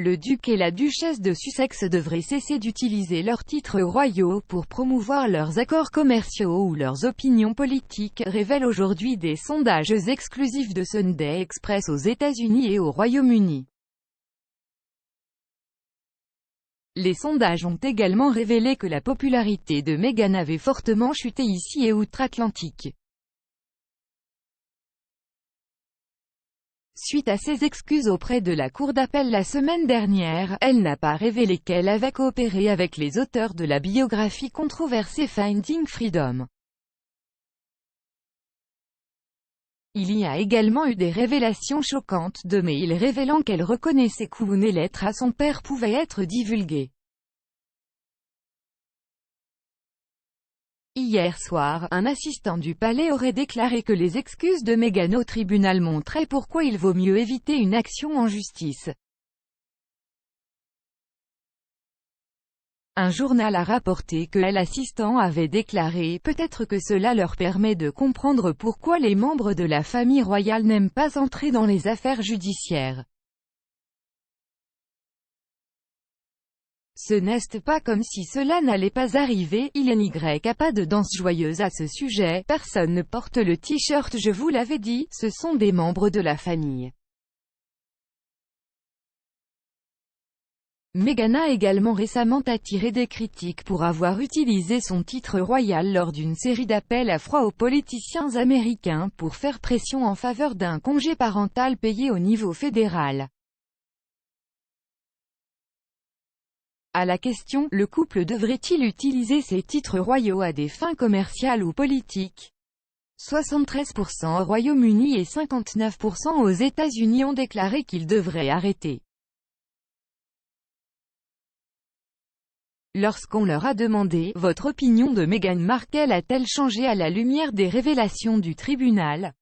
Le duc et la duchesse de Sussex devraient cesser d'utiliser leurs titres royaux pour promouvoir leurs accords commerciaux ou leurs opinions politiques, révèlent aujourd'hui des sondages exclusifs de Sunday Express aux États-Unis et au Royaume-Uni. Les sondages ont également révélé que la popularité de Meghan avait fortement chuté ici et outre-Atlantique. Suite à ses excuses auprès de la Cour d'appel la semaine dernière, elle n'a pas révélé qu'elle avait coopéré avec les auteurs de la biographie controversée Finding Freedom. Il y a également eu des révélations choquantes de mails révélant qu'elle reconnaissait qu'une lettre à son père pouvait être divulguée. Hier soir, un assistant du palais aurait déclaré que les excuses de Meghan au tribunal montraient pourquoi il vaut mieux éviter une action en justice. Un journal a rapporté que l'assistant avait déclaré « Peut-être que cela leur permet de comprendre pourquoi les membres de la famille royale n'aiment pas entrer dans les affaires judiciaires. » Ce n'est pas comme si cela n'allait pas arriver, il n'y a pas de danse joyeuse à ce sujet, personne ne porte le t-shirt je vous l'avais dit, ce sont des membres de la famille. Meghan a également récemment attiré des critiques pour avoir utilisé son titre royal lors d'une série d'appels à froid aux politiciens américains pour faire pression en faveur d'un congé parental payé au niveau fédéral. À la question « Le couple devrait-il utiliser ses titres royaux à des fins commerciales ou politiques ?» 73% au Royaume-Uni et 59% aux États-Unis ont déclaré qu'ils devraient arrêter. Lorsqu'on leur a demandé « Votre opinion de Meghan Markle a-t-elle changé à la lumière des révélations du tribunal ?»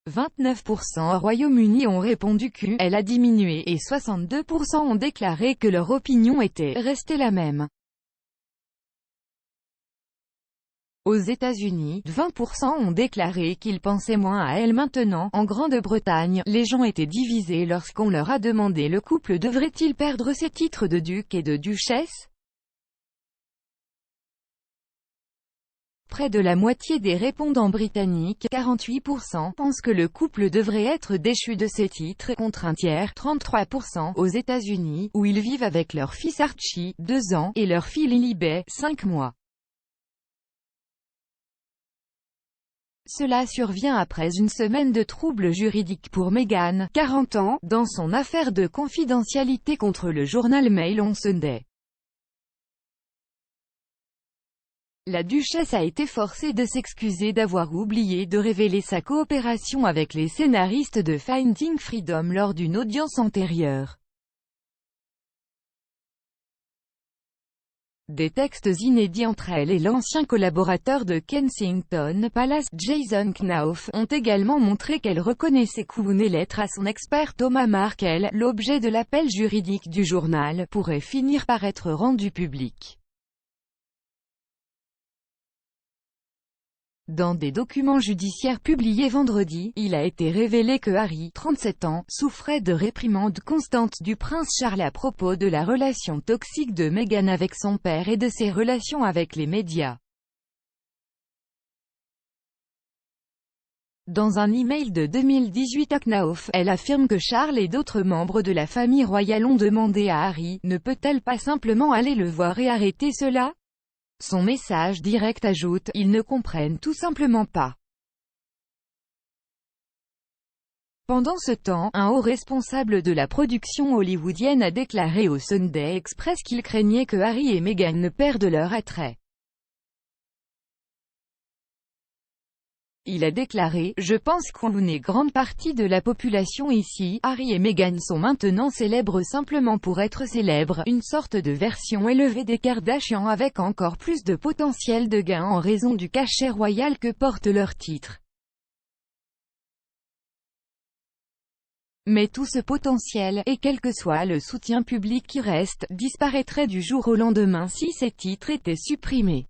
29% au Royaume-Uni ont répondu qu'elle a diminué et 62% ont déclaré que leur opinion était restée la même. Aux États-Unis, 20% ont déclaré qu'ils pensaient moins à elle maintenant. En Grande-Bretagne, les gens étaient divisés lorsqu'on leur a demandé le couple devrait-il perdre ses titres de duc et de duchesse. Près de la moitié des répondants britanniques, 48%, pensent que le couple devrait être déchu de ses titres, contre un tiers, 33%, aux États-Unis, où ils vivent avec leur fils Archie, 2 ans, et leur fille Lilibet, 5 mois. Cela survient après une semaine de troubles juridiques pour Meghan, 40 ans, dans son affaire de confidentialité contre le journal Mail on Sunday. La duchesse a été forcée de s'excuser d'avoir oublié de révéler sa coopération avec les scénaristes de Finding Freedom lors d'une audience antérieure. Des textes inédits entre elle et l'ancien collaborateur de Kensington Palace, Jason Knauf, ont également montré qu'elle reconnaissait qu'une lettre à son expert Thomas Markle, l'objet de l'appel juridique du journal, pourrait finir par être rendu public. Dans des documents judiciaires publiés vendredi, il a été révélé que Harry, 37 ans, souffrait de réprimandes constantes du prince Charles à propos de la relation toxique de Meghan avec son père et de ses relations avec les médias. Dans un email de 2018 à Knauf, elle affirme que Charles et d'autres membres de la famille royale ont demandé à Harry « Ne peut-elle pas simplement aller le voir et arrêter cela ?» Son message direct ajoute « Ils ne comprennent tout simplement pas ». Pendant ce temps, un haut responsable de la production hollywoodienne a déclaré au Sunday Express qu'il craignait que Harry et Meghan ne perdent leur attrait. Il a déclaré « Je pense qu'on est grande partie de la population ici, Harry et Meghan sont maintenant célèbres simplement pour être célèbres, une sorte de version élevée des Kardashians avec encore plus de potentiel de gain en raison du cachet royal que portent leurs titres. Mais tout ce potentiel, et quel que soit le soutien public qui reste, disparaîtrait du jour au lendemain si ces titres étaient supprimés.